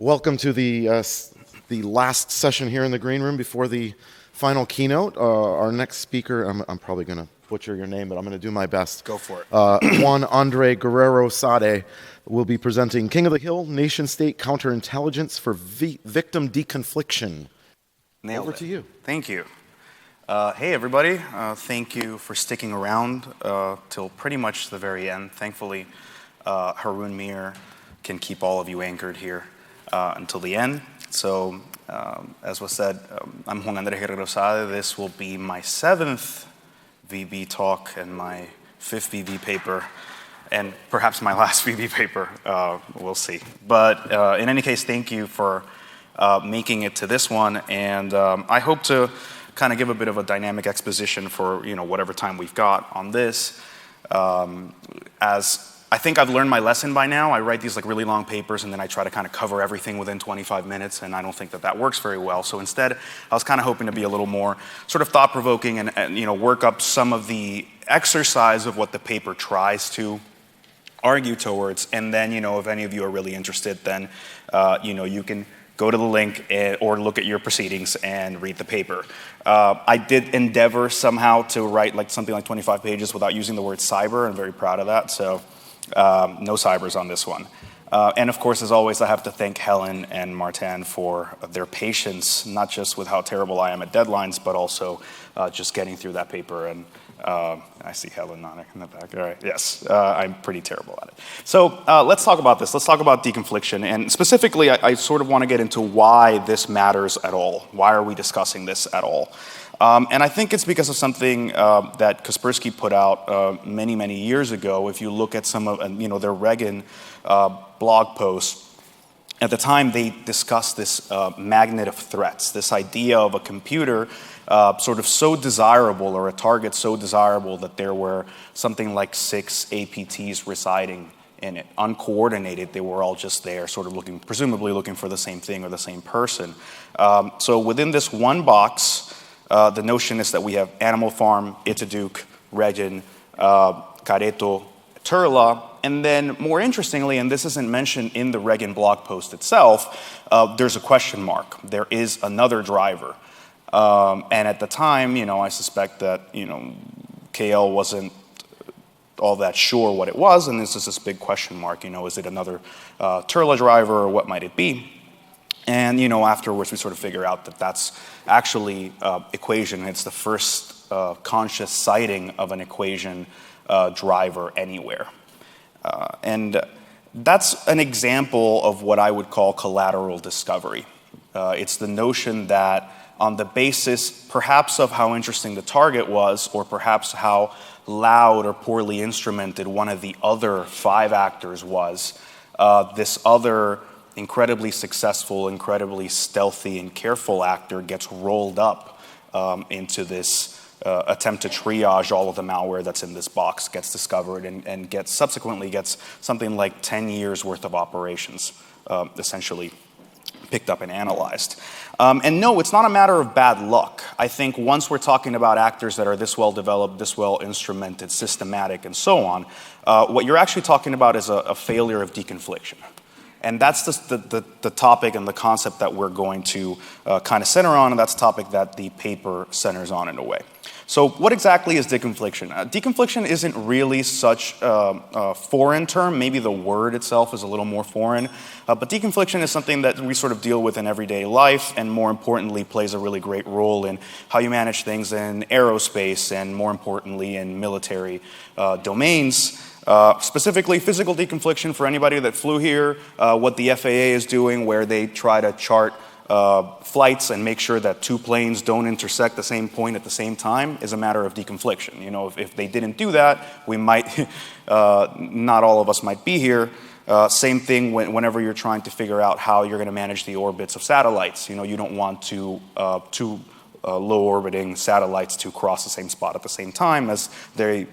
Welcome to the last session here in the green room before the final keynote. Our next speaker, I'm probably going to butcher your name, but I'm going to do my best. Go for it. Juan Guerrero-Saade will be presenting King of the Hill, Nation-State Counterintelligence for Victim Deconfliction. Nailed Over it. to you. Thank you. Hey, everybody. Thank you for sticking around till pretty much the very end. Thankfully, Harun Mir can keep all of you anchored here until the end. So, as was said, I'm Juan Guerrero-Saade. This will be my 7th VB talk and my 5th VB paper, and perhaps my last VB paper. We'll see. But in any case, thank you for making it to this one, and I hope to kind of give a bit of a dynamic exposition for whatever time we've got on this. As I think I've learned my lesson by now. I write these like really long papers and then I try to kind of cover everything within 25 minutes, and I don't think that works very well. So instead, I was kind of hoping to be a little more sort of thought-provoking and work up some of the exercise of what the paper tries to argue towards. And then, if any of you are really interested, then, you can go to the link or look at your proceedings and read the paper. I did endeavor somehow to write something like 25 pages without using the word cyber. I'm very proud of that. So no cybers on this one. And of course, as always, I have to thank Helen and Martin for their patience, not just with how terrible I am at deadlines, but also just getting through that paper. And I see Helen nodding in the back. All right, yes, I'm pretty terrible at it. So let's talk about this. Let's talk about deconfliction. And specifically, I sort of want to get into why this matters at all. Why are we discussing this at all? And I think it's because of something that Kaspersky put out many, many years ago. If you look at some of their Reagan blog posts, at the time they discussed this magnet of threats, this idea of a computer sort of so desirable, or a target so desirable, that there were something like 6 APTs residing in it, uncoordinated. They were all just there, sort of presumably looking for the same thing or the same person. So within this one box, the notion is that we have Animal Farm, Itaduke, Reagan, Careto, Turla, and then more interestingly, and this isn't mentioned in the Reagan blog post itself, there's a question mark. There is another driver. And at the time, I suspect that, KL wasn't all that sure what it was, and this is this big question mark. Is it another Turla driver, or what might it be? And, afterwards we sort of figure out that that's actually equation. It's the first conscious citing of an equation driver anywhere. And that's an example of what I would call collateral discovery. It's the notion that on the basis perhaps of how interesting the target was, or perhaps how loud or poorly instrumented one of the other 5 actors was, this other incredibly successful, incredibly stealthy and careful actor gets rolled up into this attempt to triage all of the malware that's in this box, gets discovered, and subsequently gets something like 10 years worth of operations essentially picked up and analyzed. And no, it's not a matter of bad luck. I think once we're talking about actors that are this well developed, this well instrumented, systematic, and so on, what you're actually talking about is a failure of deconfliction. And that's the topic and the concept that we're going to kind of center on, and that's a topic that the paper centers on in a way. So what exactly is deconfliction? Deconfliction isn't really such a foreign term. Maybe the word itself is a little more foreign. But deconfliction is something that we sort of deal with in everyday life, and more importantly plays a really great role in how you manage things in aerospace, and more importantly in military domains. Specifically physical deconfliction, for anybody that flew here, what the FAA is doing, where they try to chart flights and make sure that 2 planes don't intersect the same point at the same time, is a matter of deconfliction. If they didn't do that, we might, not all of us might be here. Same thing whenever you're trying to figure out how you're going to manage the orbits of satellites. You don't want two low orbiting satellites to cross the same spot at the same time, as they,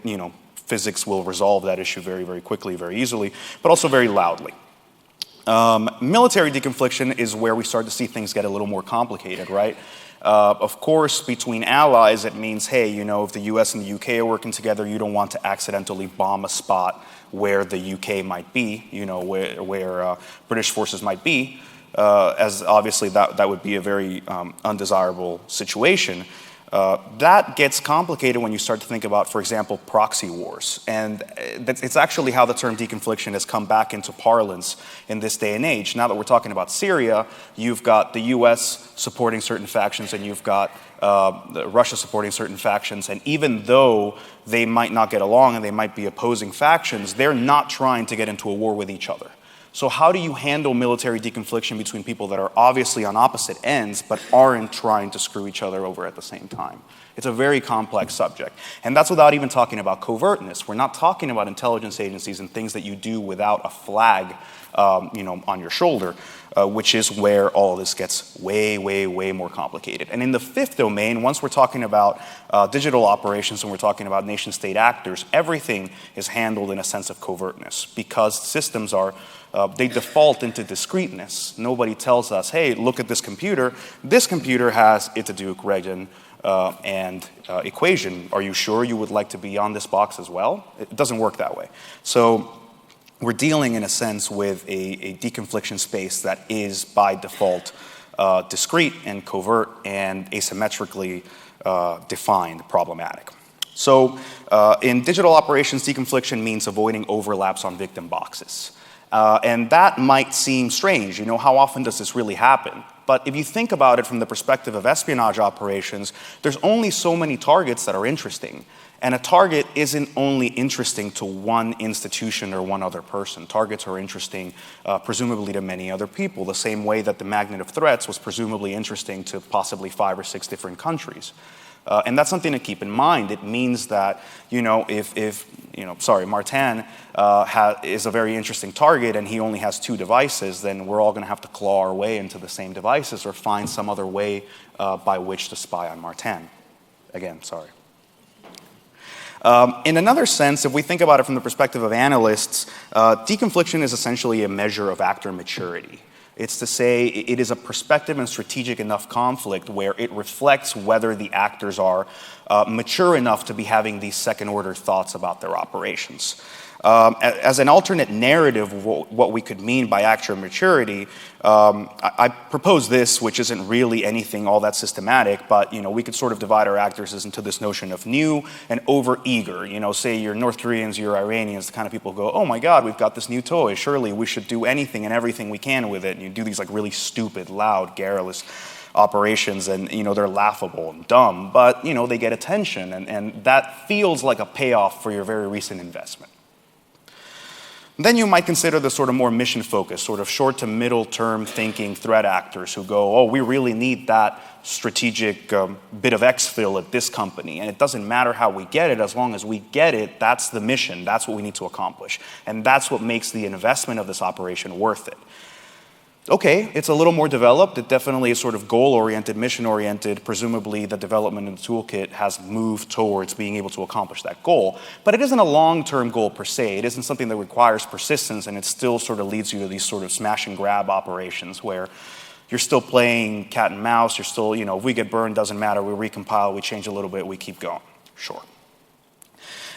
physics will resolve that issue very, very quickly, very easily, but also very loudly. Military deconfliction is where we start to see things get a little more complicated, right? Of course, between allies, it means, hey, if the US and the UK are working together, you don't want to accidentally bomb a spot where the UK might be, where British forces might be. as obviously that would be a very undesirable situation. That gets complicated when you start to think about, for example, proxy wars. And it's actually how the term deconfliction has come back into parlance in this day and age. Now that we're talking about Syria, you've got the US supporting certain factions and you've got Russia supporting certain factions. And even though they might not get along and they might be opposing factions, they're not trying to get into a war with each other. So how do you handle military deconfliction between people that are obviously on opposite ends but aren't trying to screw each other over at the same time? It's a very complex subject. And that's without even talking about covertness. We're not talking about intelligence agencies and things that you do without a flag on your shoulder, which is where all of this gets way, way, way more complicated. And in the fifth domain, once we're talking about digital operations and we're talking about nation-state actors, everything is handled in a sense of covertness because systems are they default into discreteness. Nobody tells us, hey, look at this computer. This computer has Itaduc, Regen, and equation. Are you sure you would like to be on this box as well? It doesn't work that way. So we're dealing, in a sense, with a deconfliction space that is, by default, discrete and covert and asymmetrically defined, problematic. So in digital operations, deconfliction means avoiding overlaps on victim boxes. And that might seem strange. How often does this really happen? But if you think about it from the perspective of espionage operations, there's only so many targets that are interesting. And a target isn't only interesting to one institution or one other person. Targets are interesting, presumably, to many other people, the same way that the magnet of threats was presumably interesting to possibly 5 or 6 different countries. And that's something to keep in mind. It means that, Martin is a very interesting target and he only has 2 devices, then we're all going to have to claw our way into the same devices or find some other way by which to spy on Martin. Again, sorry. In another sense, if we think about it from the perspective of analysts, deconfliction is essentially a measure of actor maturity. It's to say it is a perspective and strategic enough conflict where it reflects whether the actors are mature enough to be having these second-order thoughts about their operations. As an alternate narrative of what we could mean by actor maturity, I propose this, which isn't really anything all that systematic, but we could sort of divide our actors into this notion of new and over-eager. Say you're North Koreans, you're Iranians, the kind of people who go, oh my God, we've got this new toy, surely we should do anything and everything we can with it. And you do these like really stupid, loud, garrulous operations, and they're laughable and dumb, but they get attention, and that feels like a payoff for your very recent investment. Then you might consider the sort of more mission-focused, sort of short to middle-term thinking threat actors who go, oh, we really need that strategic bit of exfil at this company, and it doesn't matter how we get it, as long as we get it, that's the mission, that's what we need to accomplish, and that's what makes the investment of this operation worth it. Okay, it's a little more developed. It definitely is sort of goal-oriented, mission-oriented. Presumably, the development in the toolkit has moved towards being able to accomplish that goal. But it isn't a long-term goal per se. It isn't something that requires persistence, and it still sort of leads you to these sort of smash-and-grab operations where you're still playing cat and mouse. You're still, if we get burned, doesn't matter. We recompile, we change a little bit, we keep going. Sure.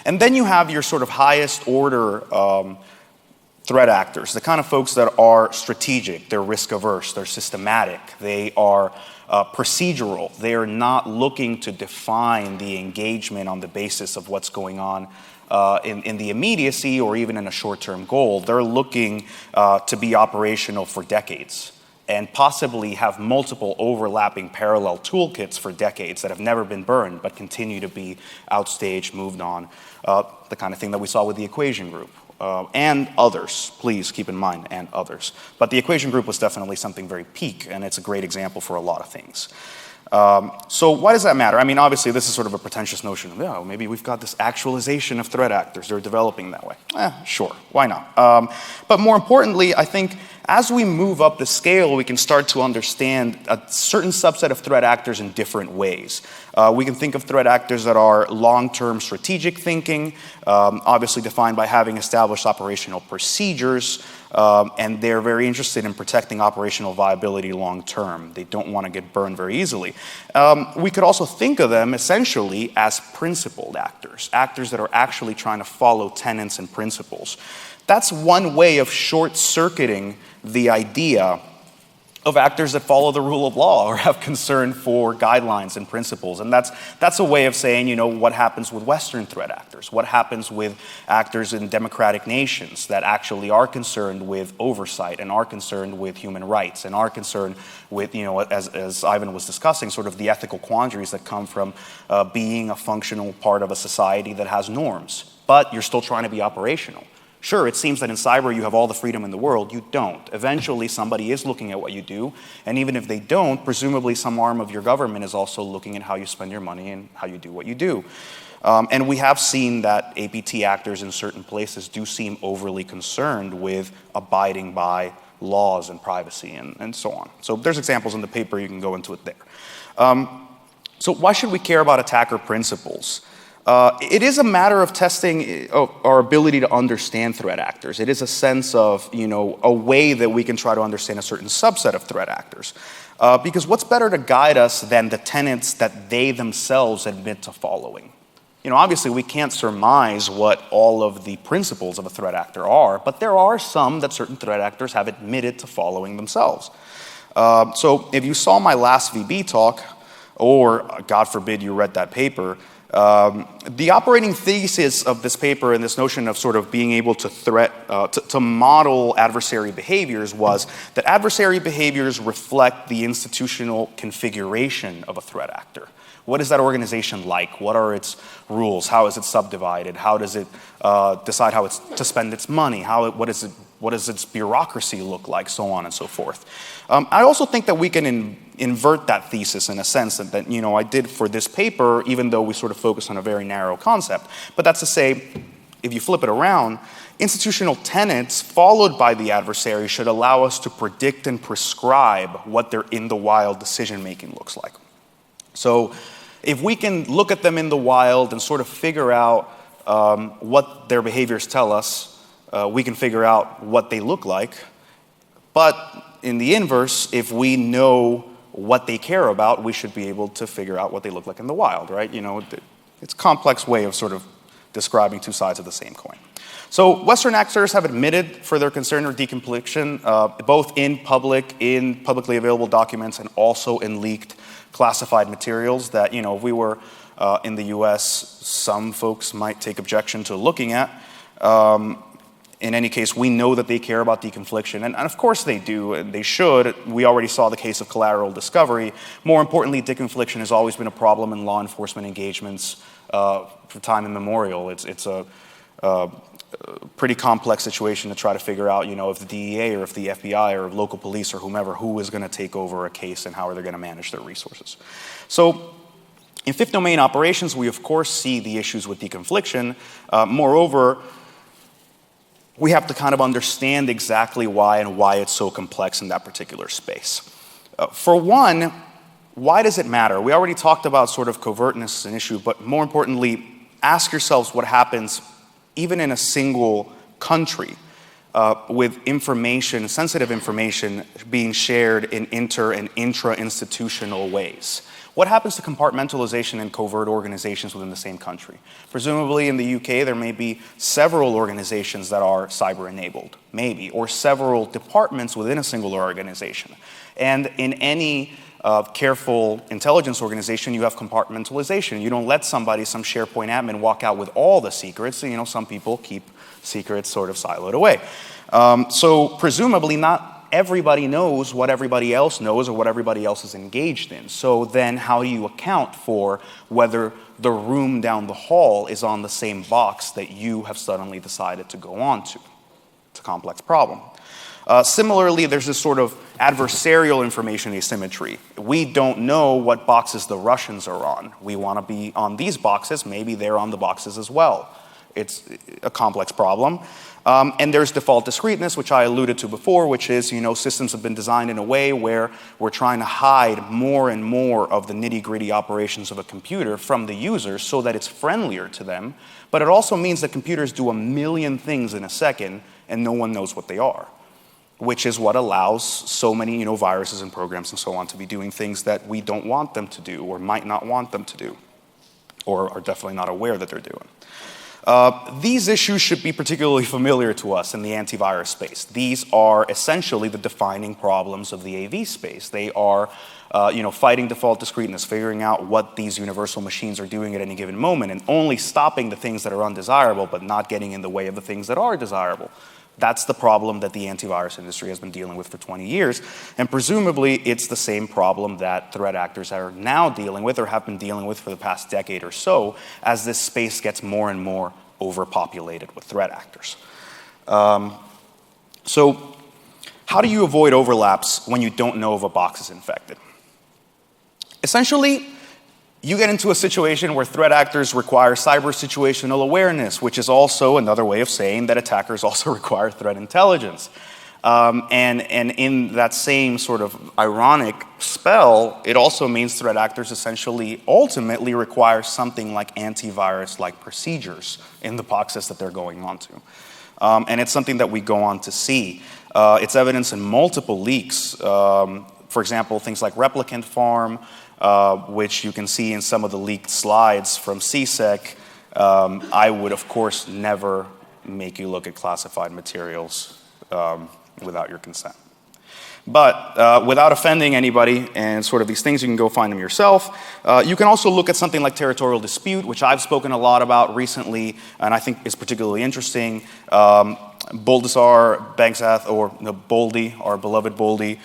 And then you have your sort of highest order threat actors, the kind of folks that are strategic, they're risk averse, they're systematic, they are procedural, they are not looking to define the engagement on the basis of what's going on in the immediacy or even in a short-term goal. They're looking to be operational for decades and possibly have multiple overlapping parallel toolkits for decades that have never been burned but continue to be outstaged, moved on, the kind of thing that we saw with the Equation Group. And others, please keep in mind, and others. But the Equation Group was definitely something very peak, and it's a great example for a lot of things. So why does that matter? I mean, obviously, this is sort of a pretentious notion of, maybe we've got this actualization of threat actors. They're developing that way. Sure, why not? But more importantly, I think as we move up the scale, we can start to understand a certain subset of threat actors in different ways. We can think of threat actors that are long-term strategic thinking, obviously defined by having established operational procedures, and they're very interested in protecting operational viability long-term. They don't want to get burned very easily. We could also think of them essentially as principled actors, actors that are actually trying to follow tenets and principles. That's one way of short-circuiting the idea of actors that follow the rule of law or have concern for guidelines and principles. And that's a way of saying, what happens with Western threat actors? What happens with actors in democratic nations that actually are concerned with oversight and are concerned with human rights and are concerned with, as Ivan was discussing, sort of the ethical quandaries that come from being a functional part of a society that has norms, but you're still trying to be operational. Sure, it seems that in cyber you have all the freedom in the world. You don't. Eventually, somebody is looking at what you do, and even if they don't, presumably some arm of your government is also looking at how you spend your money and how you do what you do. And we have seen that APT actors in certain places do seem overly concerned with abiding by laws and privacy and so on. So there's examples in the paper, you can go into it there. So why should we care about attacker principles? It is a matter of testing our ability to understand threat actors. It is a sense of, a way that we can try to understand a certain subset of threat actors. Because what's better to guide us than the tenets that they themselves admit to following? Obviously we can't surmise what all of the principles of a threat actor are, but there are some that certain threat actors have admitted to following themselves. So if you saw my last VB talk, or God forbid you read that paper, the operating thesis of this paper and this notion of sort of being able to model adversary behaviors was that adversary behaviors reflect the institutional configuration of a threat actor. What is that organization like? What are its rules? How is it subdivided? How does it decide how it's to spend its money? What does its bureaucracy look like? So on and so forth. I also think that we can invert that thesis in a sense that I did for this paper, even though we sort of focus on a very narrow concept. But that's to say, if you flip it around, institutional tenets followed by the adversary should allow us to predict and prescribe what their in the wild decision making looks like. So if we can look at them in the wild and sort of figure out what their behaviors tell us, we can figure out what they look like. But in the inverse, if we know what they care about, we should be able to figure out what they look like in the wild, right? It's a complex way of sort of describing two sides of the same coin. So Western actors have admitted for their concern or deconfliction, both in publicly available documents and also in leaked classified materials that, if we were in the US, some folks might take objection to looking at. In any case, we know that they care about deconfliction, and of course they do, and they should. We already saw the case of Collateral Discovery. More importantly, deconfliction has always been a problem in law enforcement engagements for time immemorial. It's a pretty complex situation to try to figure out, if the DEA or if the FBI or local police or whomever, who is going to take over a case and how are they going to manage their resources. So in fifth domain operations, we of course see the issues with deconfliction. Moreover, we have to kind of understand exactly why it's so complex in that particular space. For one, why does it matter? We already talked about sort of covertness as an issue, but more importantly, ask yourselves what happens even in a single country with information, sensitive information being shared in inter and intra-institutional ways. What happens to compartmentalization in covert organizations within the same country? Presumably in the UK, there may be several organizations that are cyber-enabled, maybe, or several departments within a single organization. And in any careful intelligence organization, you have compartmentalization. You don't let some SharePoint admin walk out with all the secrets. Some people keep secrets sort of siloed away. So presumably not everybody knows what everybody else knows or what everybody else is engaged in. So then how do you account for whether the room down the hall is on the same box that you have suddenly decided to go on to? It's a complex problem. Similarly, there's this sort of adversarial information asymmetry. We don't know what boxes the Russians are on. We want to be on these boxes. Maybe they're on the boxes as well. It's a complex problem. And there's default discreteness, which I alluded to before, which is, systems have been designed in a way where we're trying to hide more and more of the nitty-gritty operations of a computer from the users so that it's friendlier to them. But it also means that computers do a million things in a second and no one knows what they are, which is what allows so many, viruses and programs and so on to be doing things that we don't want them to do or might not want them to do or are definitely not aware that they're doing. These issues should be particularly familiar to us in the antivirus space. These are essentially the defining problems of the AV space. They are fighting default discreteness, figuring out what these universal machines are doing at any given moment, and only stopping the things that are undesirable, but not getting in the way of the things that are desirable. That's the problem that the antivirus industry has been dealing with for 20 years, and presumably it's the same problem that threat actors are now dealing with or have been dealing with for the past decade or so as this space gets more and more overpopulated with threat actors. So how do you avoid overlaps when you don't know if a box is infected? Essentially, you get into a situation where threat actors require cyber situational awareness, which is also another way of saying that attackers also require threat intelligence. And in that same sort of ironic spell, it also means threat actors essentially ultimately require something like antivirus-like procedures in the boxes that they're going onto. And it's something that we go on to see. It's evidence in multiple leaks. For example, things like replicant farm, which you can see in some of the leaked slides from CSEC. I would, of course, never make you look at classified materials without your consent. But without offending anybody and sort of these things, you can go find them yourself. You can also look at something like territorial dispute, which I've spoken a lot about recently, and I think is particularly interesting. Boldazar Banksath, or Boldy, our beloved Boldy,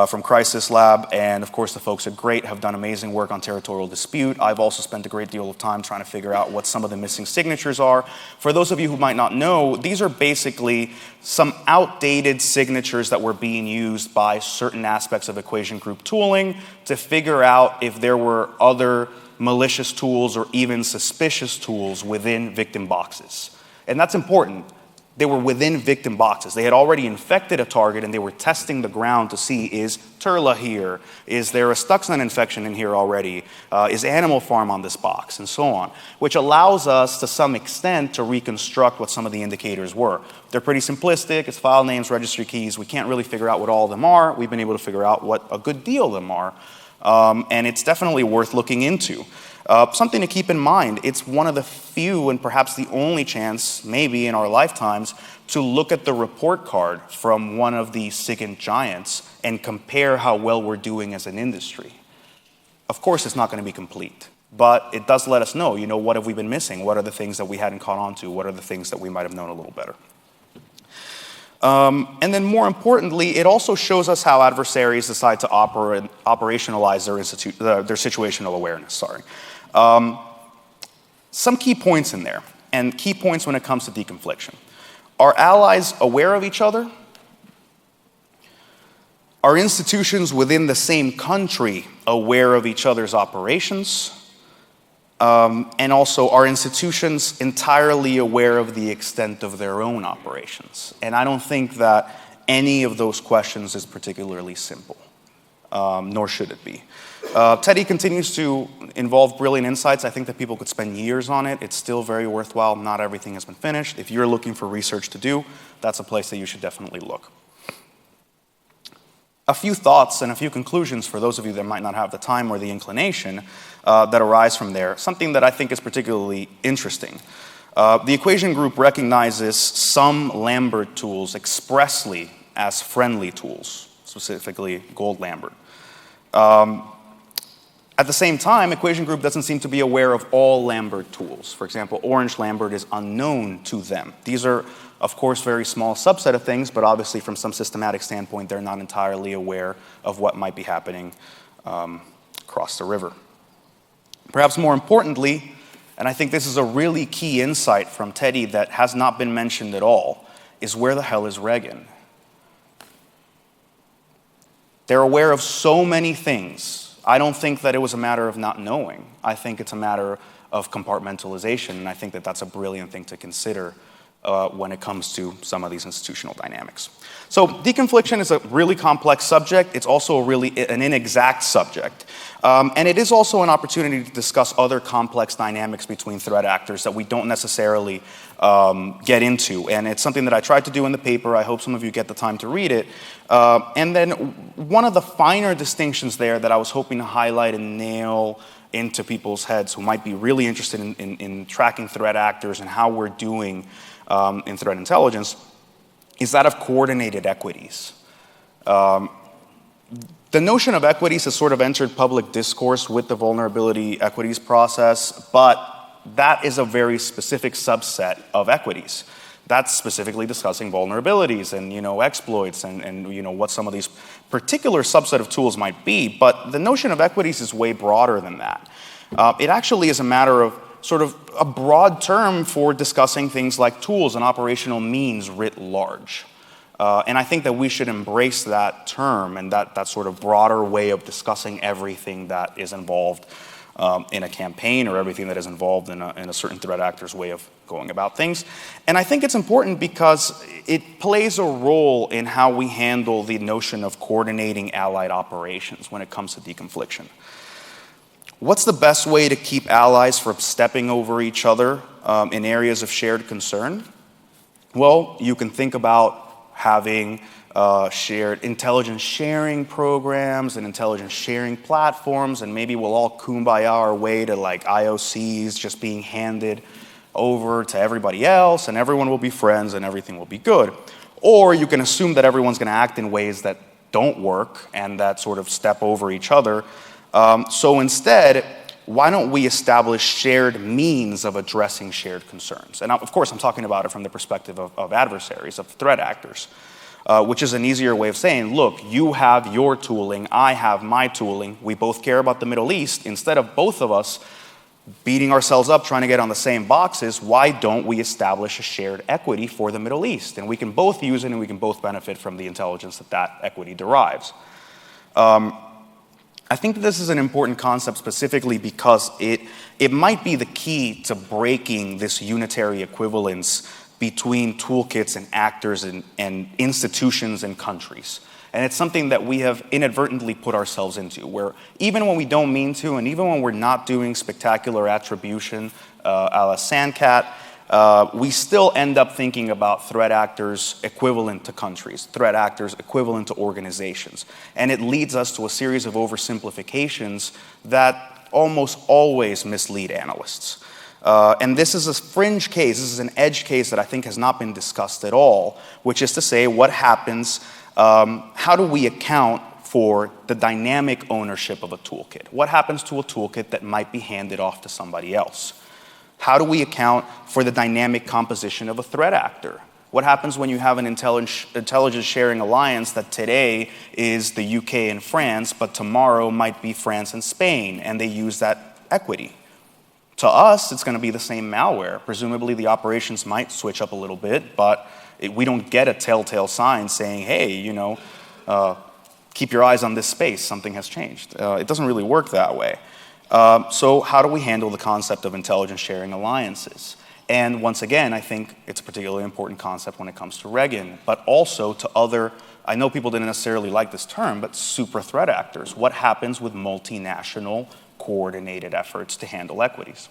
from Crisis Lab, and of course the folks at Great have done amazing work on territorial dispute. I've also spent a great deal of time trying to figure out what some of the missing signatures are. For those of you who might not know, these are basically some outdated signatures that were being used by certain aspects of equation group tooling to figure out if there were other malicious tools or even suspicious tools within victim boxes. And that's important. They were within victim boxes. They had already infected a target and they were testing the ground to see, is Turla here? Is there a Stuxnet infection in here already? Is Animal Farm on this box? And so on, which allows us to some extent to reconstruct what some of the indicators were. They're pretty simplistic. It's file names, registry keys. We can't really figure out what all of them are. We've been able to figure out what a good deal of them are. And it's definitely worth looking into. Something to keep in mind, it's one of the few and perhaps the only chance, maybe in our lifetimes, to look at the report card from one of these SIGINT giants and compare how well we're doing as an industry. Of course, it's not going to be complete, but it does let us know, what have we been missing? What are the things that we hadn't caught on to? What are the things that we might have known a little better? And then more importantly, it also shows us how adversaries decide to operationalize their situational awareness, Some key points in there, and key points when it comes to deconfliction. Are allies aware of each other? Are institutions within the same country aware of each other's operations? And also, are institutions entirely aware of the extent of their own operations? And I don't think that any of those questions is particularly simple, nor should it be. Teddy continues to involve brilliant insights. I think that people could spend years on it. It's still very worthwhile. Not everything has been finished. If you're looking for research to do, that's a place that you should definitely look. A few thoughts and a few conclusions for those of you that might not have the time or the inclination that arise from there. Something that I think is particularly interesting. The equation group recognizes some Lambert tools expressly as friendly tools, specifically Gold Lambert. At the same time, equation group doesn't seem to be aware of all Lambert tools. For example, Orange Lambert is unknown to them. These are, of course, very small subset of things, but obviously from some systematic standpoint, they're not entirely aware of what might be happening across the river. Perhaps more importantly, and I think this is a really key insight from Teddy that has not been mentioned at all, is where the hell is Reagan? They're aware of so many things. I don't think that it was a matter of not knowing. I think it's a matter of compartmentalization, and I think that that's a brilliant thing to consider when it comes to some of these institutional dynamics. So deconfliction is a really complex subject. It's also an inexact subject. And it is also an opportunity to discuss other complex dynamics between threat actors that we don't necessarily get into. And it's something that I tried to do in the paper. I hope some of you get the time to read it. And then one of the finer distinctions there that I was hoping to highlight and nail into people's heads who might be really interested in tracking threat actors and how we're doing in threat intelligence is that of coordinated equities. The notion of equities has sort of entered public discourse with the vulnerability equities process, but that is a very specific subset of equities. That's specifically discussing vulnerabilities and exploits and what some of these particular subset of tools might be. But the notion of equities is way broader than that. It actually is a matter of sort of a broad term for discussing things like tools and operational means writ large. And I think that we should embrace that term and that sort of broader way of discussing everything that is involved in a campaign or everything that is involved in a certain threat actor's way of going about things. And I think it's important because it plays a role in how we handle the notion of coordinating allied operations when it comes to deconfliction. What's the best way to keep allies from stepping over each other in areas of shared concern? Well, you can think about having shared intelligence sharing programs and intelligence sharing platforms, and maybe we'll all kumbaya our way to like IOCs just being handed over to everybody else, and everyone will be friends and everything will be good. Or you can assume that everyone's going to act in ways that don't work and that sort of step over each other. So instead, why don't we establish shared means of addressing shared concerns? And of course, I'm talking about it from the perspective of adversaries, of threat actors, which is an easier way of saying, look, you have your tooling, I have my tooling, we both care about the Middle East. Instead of both of us beating ourselves up trying to get on the same boxes, why don't we establish a shared equity for the Middle East? And we can both use it and we can both benefit from the intelligence that equity derives. I think that this is an important concept specifically because it might be the key to breaking this unitary equivalence between toolkits and actors and institutions and countries. And it's something that we have inadvertently put ourselves into, where even when we don't mean to, and even when we're not doing spectacular attribution a la Sandcat, we still end up thinking about threat actors equivalent to countries, threat actors equivalent to organizations. And it leads us to a series of oversimplifications that almost always mislead analysts. And this is a fringe case, this is an edge case that I think has not been discussed at all, which is to say what happens, how do we account for the dynamic ownership of a toolkit? What happens to a toolkit that might be handed off to somebody else? How do we account for the dynamic composition of a threat actor? What happens when you have an intelligence sharing alliance that today is the UK and France, but tomorrow might be France and Spain, and they use that equity? To us, it's going to be the same malware. Presumably, the operations might switch up a little bit, but we don't get a telltale sign saying, hey, keep your eyes on this space, something has changed. It doesn't really work that way. So how do we handle the concept of intelligence sharing alliances? And once again, I think it's a particularly important concept when it comes to Reagan, but also to other, I know people didn't necessarily like this term, but super threat actors. What happens with multinational coordinated efforts to handle equities?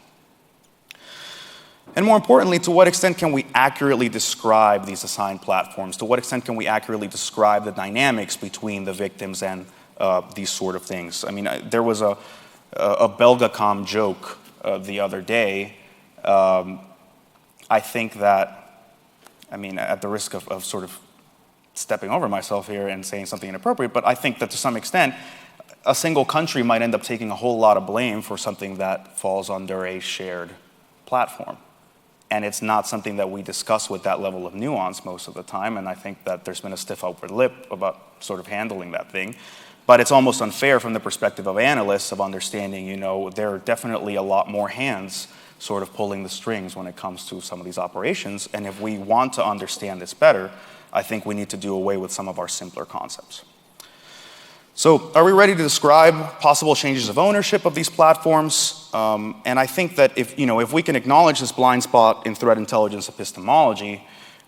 And more importantly, to what extent can we accurately describe these assigned platforms? To what extent can we accurately describe the dynamics between the victims and these sort of things? I mean, there was a Belgacom joke the other day. I think that, I mean, at the risk of sort of stepping over myself here and saying something inappropriate, but I think that to some extent, a single country might end up taking a whole lot of blame for something that falls under a shared platform. And it's not something that we discuss with that level of nuance most of the time, and I think that there's been a stiff upper lip about sort of handling that thing. But it's almost unfair from the perspective of analysts of understanding, there are definitely a lot more hands sort of pulling the strings when it comes to some of these operations. And if we want to understand this better, I think we need to do away with some of our simpler concepts. So are we ready to describe possible changes of ownership of these platforms? And I think that if we can acknowledge this blind spot in threat intelligence epistemology,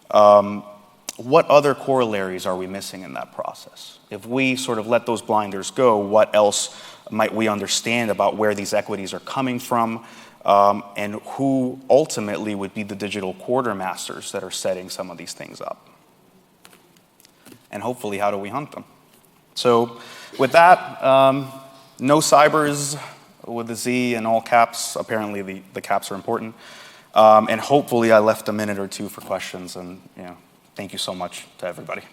what other corollaries are we missing in that process? If we sort of let those blinders go, what else might we understand about where these equities are coming from, and who ultimately would be the digital quartermasters that are setting some of these things up? And hopefully, how do we hunt them? So with that, no cybers with the Z and all caps. Apparently the caps are important. And hopefully I left a minute or two for questions, and thank you so much to everybody.